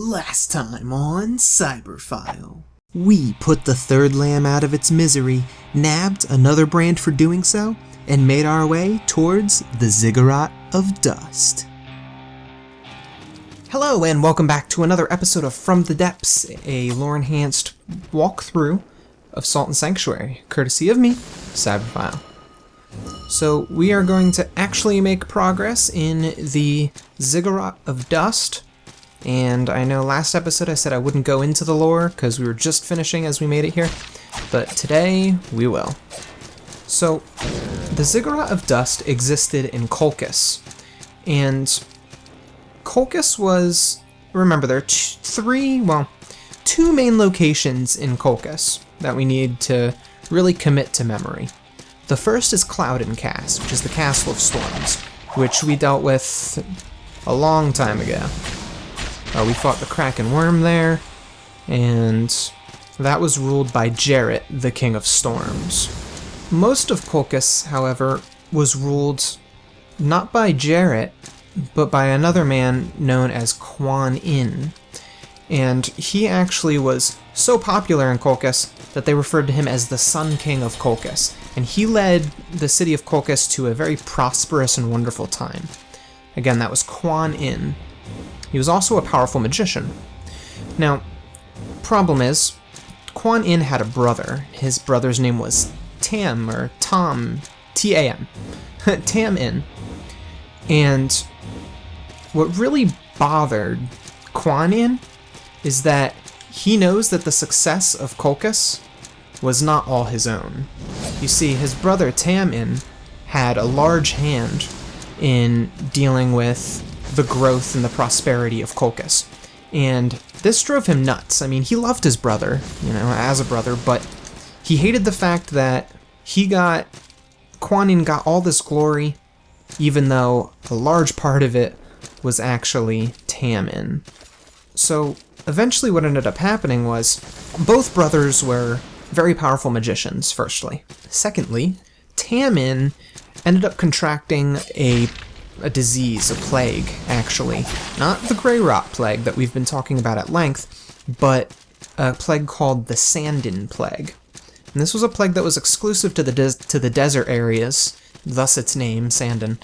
Last time on Cyberphile. We put the third lamb out of its misery, nabbed another brand for doing so, and made our way towards the Ziggurat of Dust. Hello and welcome back to another episode of From the Depths, a lore-enhanced walkthrough of Salt and Sanctuary, courtesy of me, Cyberphile. So we are going to actually make progress in the Ziggurat of Dust, and I know last episode I said I wouldn't go into the lore because we were just finishing as we made it here, but today we will. So the Ziggurat of Dust existed in Colchis, and Colchis was, remember there are two main locations in Colchis that we need to really commit to memory. The first is Cloudin Cast, which is the Castle of Storms, which we dealt with a long time ago. We fought the Kraken Worm there, and that was ruled by Jarrett, the King of Storms. Most of Colchis, however, was ruled not by Jarrett, but by another man known as Quan In. And he actually was so popular in Colchis that they referred to him as the Sun King of Colchis, and he led the city of Colchis to a very prosperous and wonderful time. Again, that was Quan In. He was also a powerful magician. Now, problem is, Quan In had a brother. His brother's name was Tam, or Tom, T-A-M, Tam In. And what really bothered Quan In is that he knows that the success of Colchis was not all his own. You see, his brother Tam In had a large hand in dealing with the growth and the prosperity of Colchis, and this drove him nuts. I mean, he loved his brother, as a brother, but he hated the fact that Quan In got all this glory, even though a large part of it was actually Tam In. So eventually what ended up happening was both brothers were very powerful magicians, firstly. Secondly, Tam In ended up contracting a disease, a plague, actually. Not the Grey Rot Plague that we've been talking about at length, but a plague called the Sandin Plague. And this was a plague that was exclusive to the desert areas, thus its name, Sandin.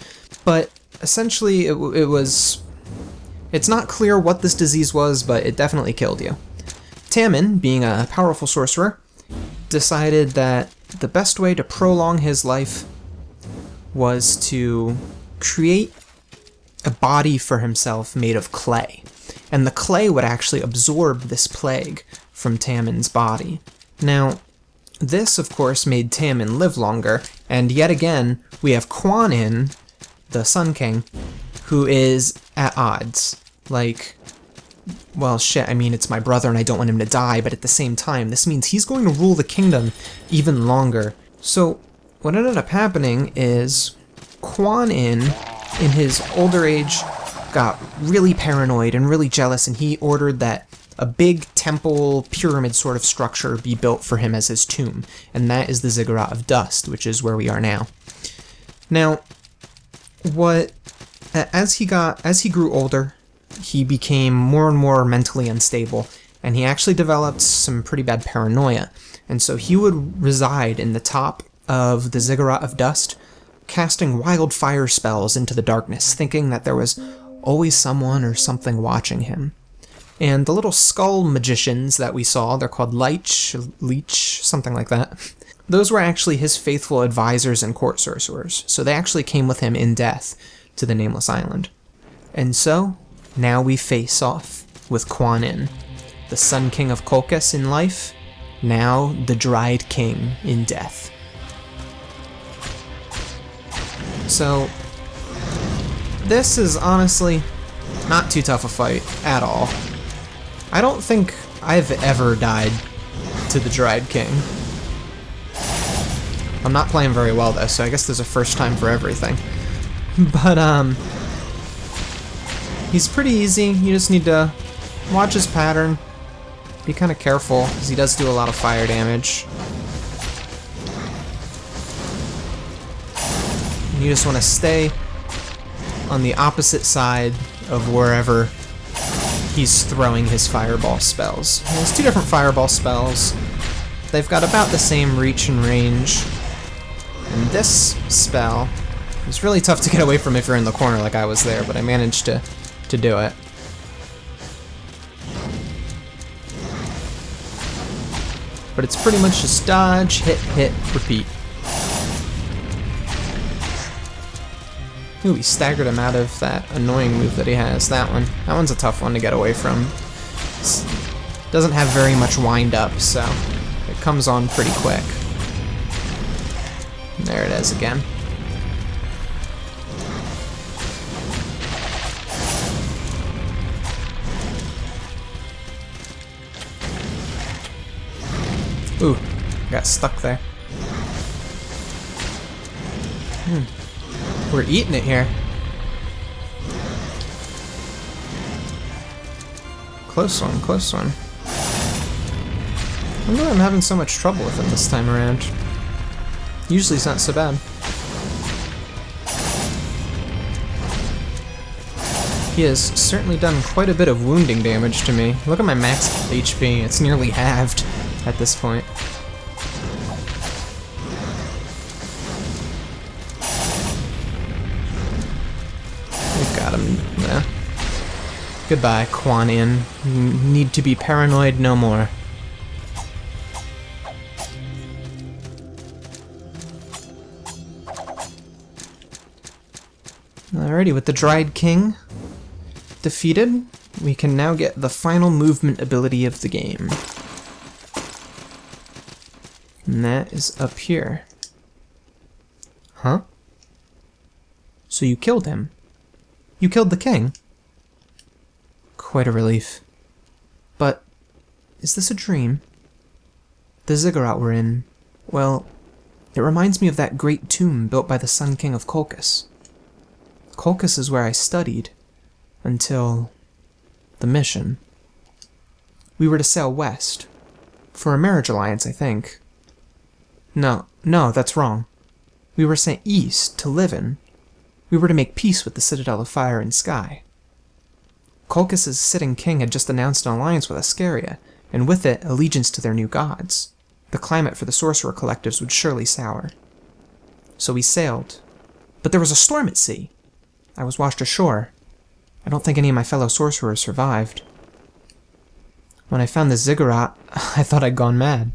But essentially, it's not clear what this disease was, but it definitely killed you. Tam In, being a powerful sorcerer, decided that the best way to prolong his life was to create a body for himself made of clay. And the clay would actually absorb this plague from Tam In's body. Now, this, of course, made Tam In live longer, and yet again, we have Quan In, the Sun King, who is at odds. It's my brother and I don't want him to die, but at the same time, this means he's going to rule the kingdom even longer. So, what ended up happening is Quan In his older age, got really paranoid and really jealous, and he ordered that a big temple pyramid sort of structure be built for him as his tomb, and that is the Ziggurat of Dust, which is where we are now. Now, as he grew older, he became more and more mentally unstable, and he actually developed some pretty bad paranoia, and so he would reside in the top of the Ziggurat of Dust, casting wildfire spells into the darkness, thinking that there was always someone or something watching him. And the little skull magicians that we saw, they're called Leech, something like that, those were actually his faithful advisors and court sorcerers, so they actually came with him in death to the Nameless Island. And so, now we face off with Quan In, the Sun King of Colchis in life, now the Dried King in death. So, this is honestly not too tough a fight at all. I don't think I've ever died to the Dried King. I'm not playing very well though, so I guess there's a first time for everything. But, he's pretty easy. You just need to watch his pattern. Be kind of careful, because he does do a lot of fire damage. You just want to stay on the opposite side of wherever he's throwing his fireball spells. He has 2 different fireball spells. They've got about the same reach and range. And this spell is really tough to get away from if you're in the corner like I was there, but I managed to do it. But it's pretty much just dodge, hit, hit, repeat. Ooh, he staggered him out of that annoying move that he has. That one's a tough one to get away from. Doesn't have very much wind up, so it comes on pretty quick. And there it is again. Ooh, got stuck there. We're eating it here. Close one, close one. I wonder why I'm having so much trouble with him this time around. Usually it's not so bad. He has certainly done quite a bit of wounding damage to me. Look at my max HP, it's nearly halved at this point. We've got him. Yeah. Goodbye, Quan Yin. You need to be paranoid no more. Alrighty, with the Dried King defeated, we can now get the final movement ability of the game. And that is up here. Huh? So you killed him? You killed the king? Quite a relief. But, is this a dream? The ziggurat we're in, well, it reminds me of that great tomb built by the Sun King of Colchis. Colchis is where I studied, until the mission. We were to sail west, for a marriage alliance, I think. No, that's wrong. We were sent east to live in. We were to make peace with the Citadel of Fire and Sky. Colchis' sitting king had just announced an alliance with Ascaria, and with it, allegiance to their new gods. The climate for the sorcerer collectives would surely sour. So we sailed. But there was a storm at sea. I was washed ashore. I don't think any of my fellow sorcerers survived. When I found the ziggurat, I thought I'd gone mad.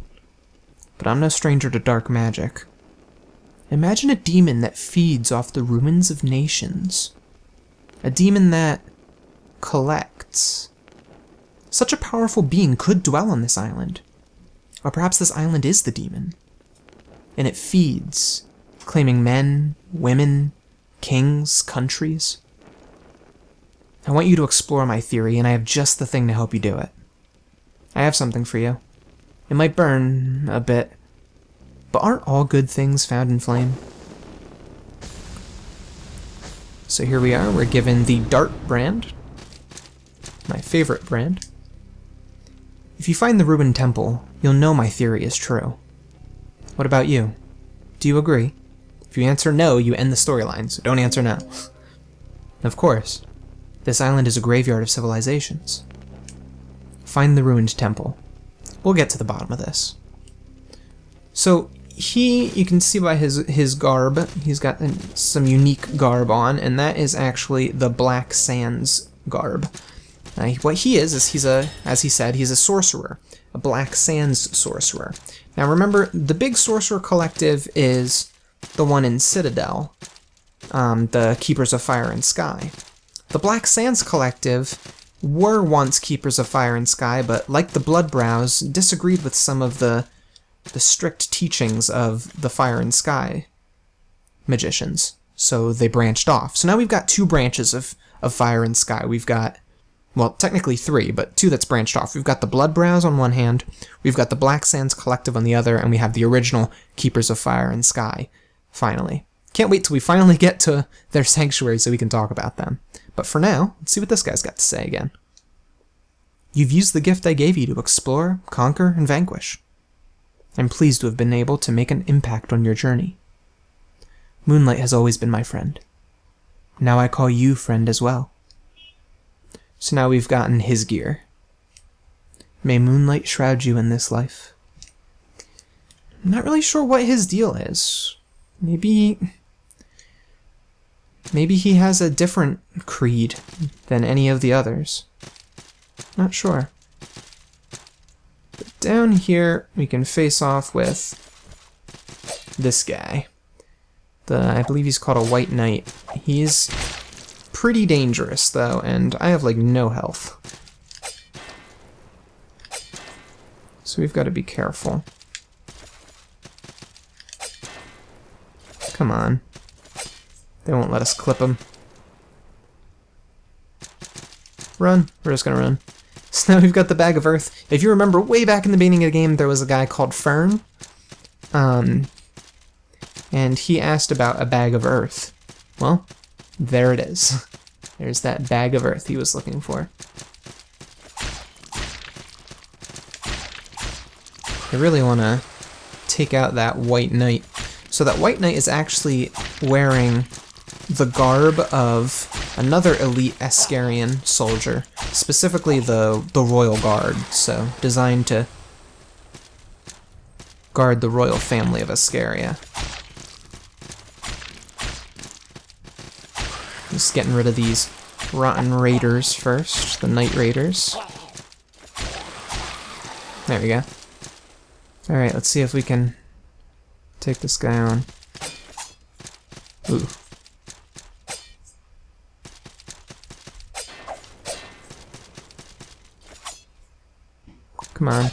But I'm no stranger to dark magic. Imagine a demon that feeds off the ruins of nations. A demon that collects. Such a powerful being could dwell on this island. Or perhaps this island is the demon. And it feeds, claiming men, women, kings, countries. I want you to explore my theory, and I have just the thing to help you do it. I have something for you. It might burn a bit, but aren't all good things found in flame? So here we are, we're given the Dart brand, my favorite brand. If you find the ruined temple, you'll know my theory is true. What about you? Do you agree? If you answer no, you end the storyline, so don't answer no. Of course, this island is a graveyard of civilizations. Find the ruined temple. We'll get to the bottom of this. So you can see by his garb, he's got some unique garb on, and that is actually the Black Sands garb. What he is he's as he said, he's a sorcerer, a Black Sands sorcerer. Now remember, the big sorcerer collective is the one in Citadel, the Keepers of Fire and Sky. The Black Sands collective were once Keepers of Fire and Sky, but like the Bloodbrows, disagreed with some of the strict teachings of the Fire and Sky magicians, so they branched off. So now we've got 2 branches of Fire and Sky. We've got, well, technically 3, but 2 that's branched off. We've got the Bloodbrows on one hand, we've got the Black Sands Collective on the other, and we have the original Keepers of Fire and Sky, finally. Can't wait till we finally get to their sanctuary so we can talk about them. But for now, let's see what this guy's got to say again. You've used the gift I gave you to explore, conquer, and vanquish. I'm pleased to have been able to make an impact on your journey. Moonlight has always been my friend. Now I call you friend as well. So now we've gotten his gear. May moonlight shroud you in this life. I'm not really sure what his deal is. Maybe he has a different creed than any of the others. Not sure. But down here, we can face off with this guy. I believe he's called a White Knight. He's pretty dangerous, though, and I have, like, no health. So we've got to be careful. Come on. They won't let us clip him. Run. We're just gonna run. So now we've got the Bag of Earth. If you remember, way back in the beginning of the game, there was a guy called Fern. And he asked about a Bag of Earth. Well, there it is. There's that Bag of Earth he was looking for. I really want to take out that White Knight. So that White Knight is actually wearing the garb of another elite Eskarian soldier, specifically the Royal Guard, so designed to guard the royal family of Eskaria. Just getting rid of these rotten raiders first, the Night Raiders. There we go. Alright, let's see if we can take this guy on. Ooh. Come on.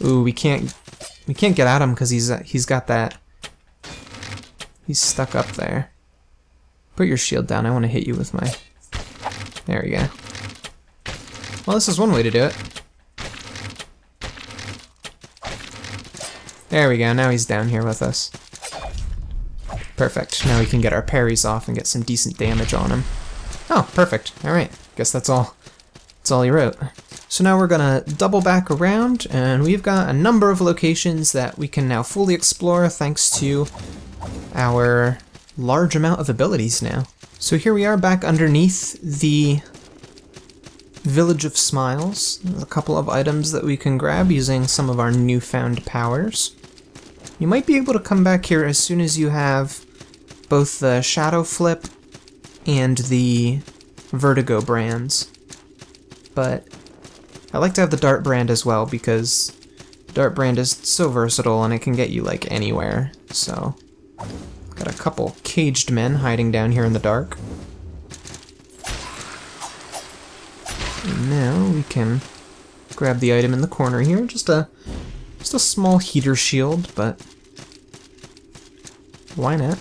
Ooh, we can't get at him because he's got that. He's stuck up there. Put your shield down. I want to hit you with my. There we go. Well, this is one way to do it. There we go. Now he's down here with us. Perfect. Now we can get our parries off and get some decent damage on him. Oh, perfect. All right. Guess that's all. That's all he wrote. So now we're gonna double back around, and we've got a number of locations that we can now fully explore thanks to our large amount of abilities now. So here we are back underneath the Village of Smiles. There's a couple of items that we can grab using some of our newfound powers. You might be able to come back here as soon as you have both the Shadow Flip and the Vertigo brands. But I like to have the Dart brand as well because Dart brand is so versatile and it can get you like anywhere. So got a couple caged men hiding down here in the dark. And now we can grab the item in the corner here. Just a small heater shield, but why not?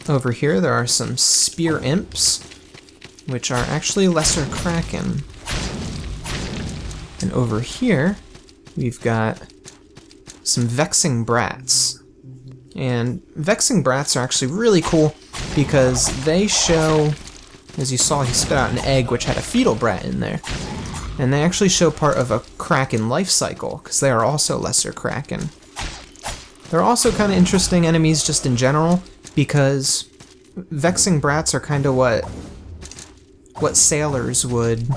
Over here there are some spear imps, which are actually lesser kraken. And over here we've got some vexing brats. And vexing brats are actually really cool because they show, as you saw, he spit out an egg which had a fetal brat in there. And they actually show part of a kraken life cycle because they are also lesser kraken. They're also kind of interesting enemies just in general, because vexing brats are kind of what sailors would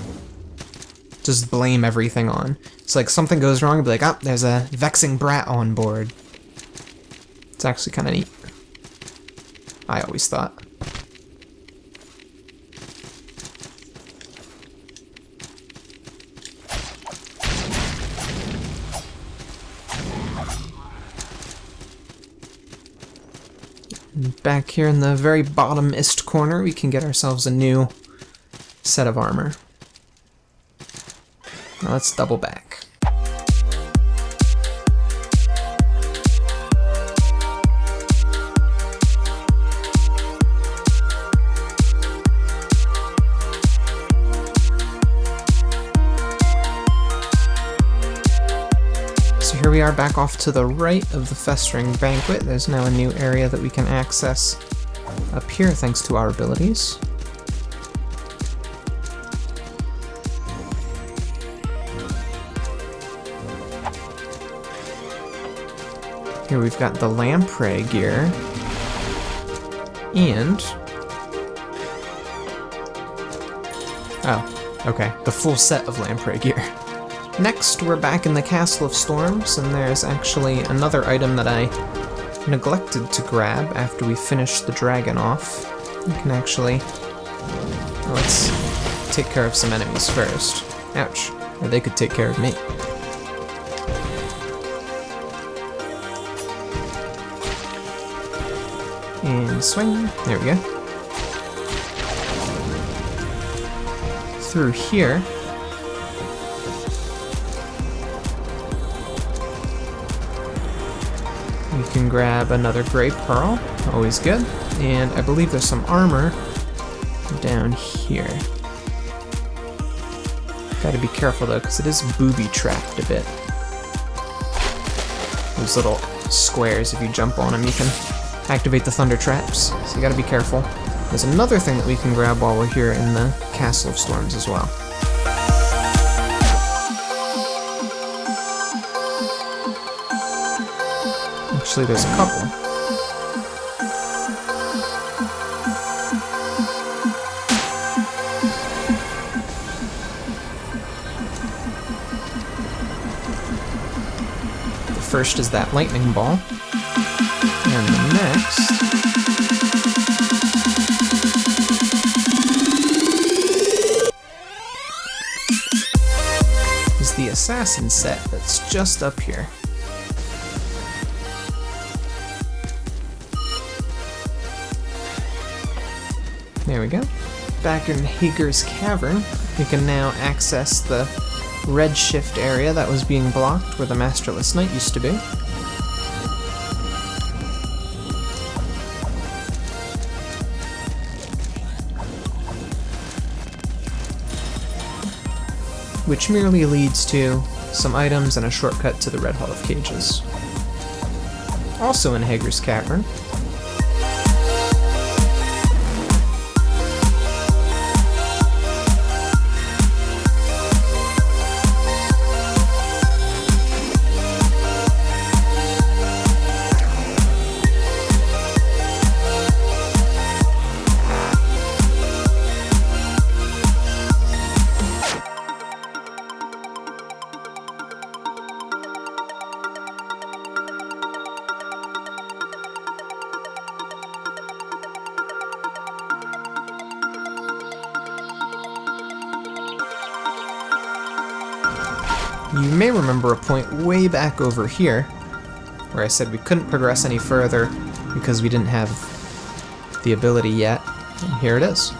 just blame everything on. It's like something goes wrong and be like, oh, there's a vexing brat on board. It's actually kind of neat. I always thought. Back here in the very bottomist corner, we can get ourselves a new set of armor. Now let's double back. Here we are back off to the right of the Festering Banquet. There's now a new area that we can access up here thanks to our abilities. Here we've got the lamprey gear. And... oh, okay. The full set of lamprey gear. Next, we're back in the Castle of Storms, and there's actually another item that I neglected to grab after we finished the dragon off. You can actually... let's take care of some enemies first. Ouch. Or they could take care of me. And swing. There we go. Through here. We can grab another gray pearl. Always good. And I believe there's some armor down here. Gotta be careful though, because it is booby-trapped a bit. Those little squares, if you jump on them, you can activate the thunder traps, so you gotta be careful. There's another thing that we can grab while we're here in the Castle of Storms as well. Actually, there's a couple. The first is that lightning ball. And the next is the assassin set that's just up here. There we go. Back in Hagar's Cavern, we can now access the red shift area that was being blocked where the Masterless Knight used to be. Which merely leads to some items and a shortcut to the Red Hall of Cages. Also in Hagar's Cavern, you may remember a point way back over here where I said we couldn't progress any further because we didn't have the ability yet, and here it is.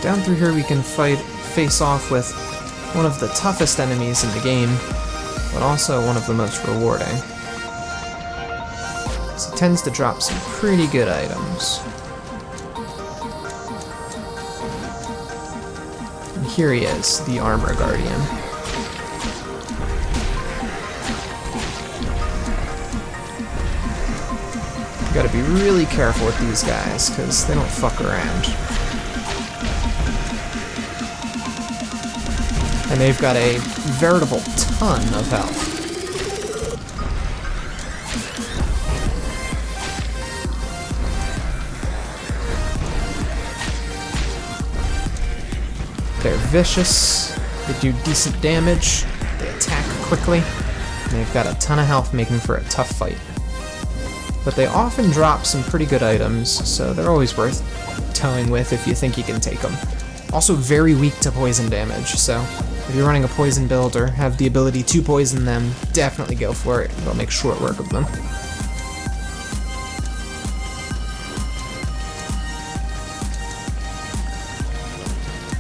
Down through here we can face off with one of the toughest enemies in the game, but also one of the most rewarding. So it tends to drop some pretty good items. And here he is, the Armor Guardian. You gotta be really careful with these guys, because they don't fuck around. And they've got a veritable ton of health. They're vicious, they do decent damage, they attack quickly, and they've got a ton of health, making for a tough fight. But they often drop some pretty good items, so they're always worth towing with if you think you can take them. Also very weak to poison damage, so if you're running a poison build or have the ability to poison them, definitely go for it. They'll make short work of them.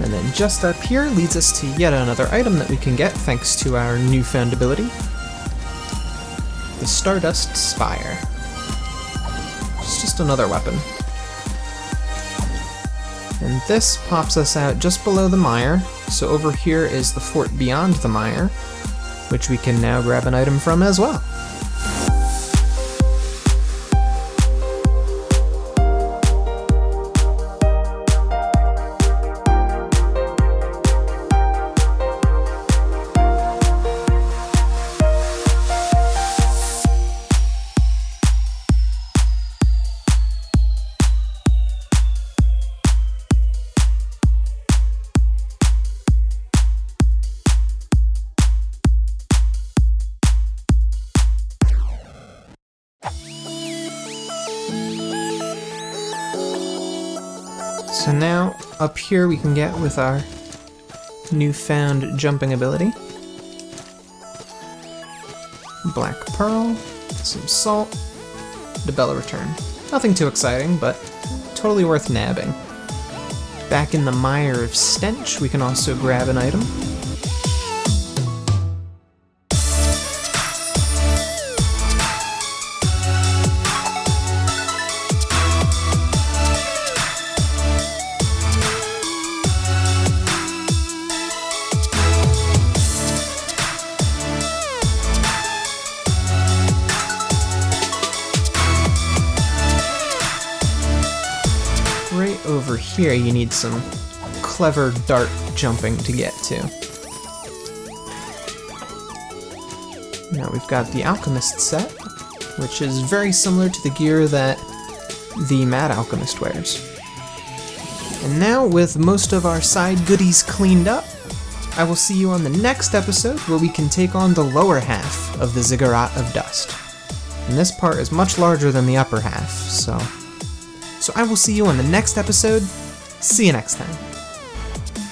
And then just up here leads us to yet another item that we can get thanks to our newfound ability. The Stardust Spire. It's just another weapon. And this pops us out just below the mire, so over here is the fort beyond the mire, which we can now grab an item from as well. So now, up here we can get with our newfound jumping ability. Black Pearl, some salt, the Bella Return. Nothing too exciting, but totally worth nabbing. Back in the Mire of Stench, we can also grab an item. Right over here you need some clever dart jumping to get to. Now we've got the Alchemist set, which is very similar to the gear that the Mad Alchemist wears. And now, with most of our side goodies cleaned up, I will see you on the next episode where we can take on the lower half of the Ziggurat of Dust. And this part is much larger than the upper half, so I will see you on the next episode. See you next time.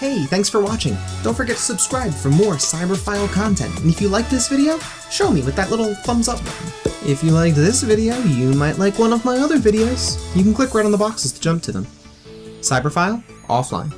Hey, thanks for watching. Don't forget to subscribe for more Cyberphile content. And if you liked this video, show me with that little thumbs up button. If you liked this video, you might like one of my other videos. You can click right on the boxes to jump to them. Cyberphile, offline.